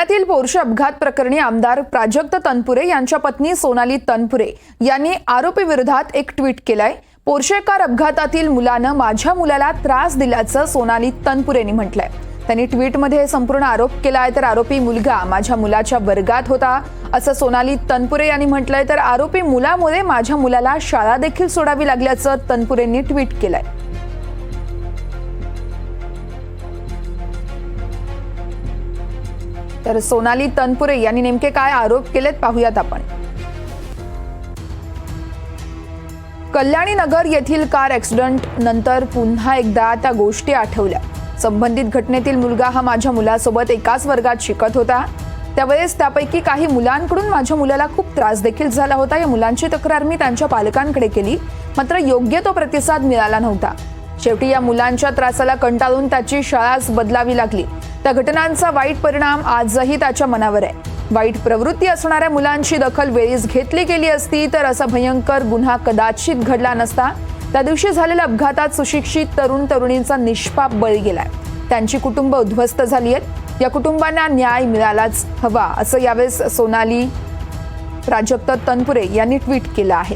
पुण्यातील पोर्शे अपघात प्रकरणी आमदार प्राजक्त तनपुरे यांच्या पत्नी सोनाली तनपुरे यांनी आरोपी विरोधात एक ट्विट केलंय। पोर्शे कार अपघातातील मुलानं माझ्या मुलाला त्रास दिल्याचं सोनाली तनपुरेंनी म्हटलंय। त्यांनी ट्विटमध्ये संपूर्ण आरोप केलाय। तर आरोपी मुलगा माझ्या मुलाच्या वर्गात होता असं सोनाली तनपुरे यांनी म्हटलंय। तर आरोपी मुलामुळे माझ्या मुलाला शाळा देखील सोडावी लागल्याचं तनपुरेंनी ट्विट केलंय। तर सोनाली तनपुरे यांनी नेमके काय आरोप केलेत पाहूयात आपण। कल्याणी नगर येथील कार ॲक्सिडेंट नंतर पुन्हा एकदा त्या गोष्टी आठवल्या। संबंधित घटनेतील मुलगा हा माझ्या मुलासोबत एकाच वर्गात शिकत होता। त्यावेळेस त्यापैकी काही मुलांकडून माझ्या मुलाला खूप त्रास देखील झाला होता। या मुलांची तक्रार मी त्यांच्या पालकांकडे केली, मात्र योग्य तो प्रतिसाद मिळाला नव्हता। शेवटी या मुलांच्या त्रासाला कंटाळून त्याची शाळाच बदलावी लागली। त्या घटनांचा वाईट परिणाम आजही त्याच्या मनावर आहे। वाईट प्रवृत्ती असणाऱ्या मुलांची दखल वेळीच घेतली गेली असती तर असा भयंकर गुन्हा कदाचित घडला नसता। त्या दिवशी झालेल्या अपघातात सुशिक्षित तरुण तरुणींचा निष्पाप बळी गेलाय। त्यांची कुटुंब उद्ध्वस्त झाली आहेत। या कुटुंबांना न्याय मिळालाच हवा असं यावेळेस सोनाली प्राजक्त तनपुरे यांनी ट्विट केलं आहे।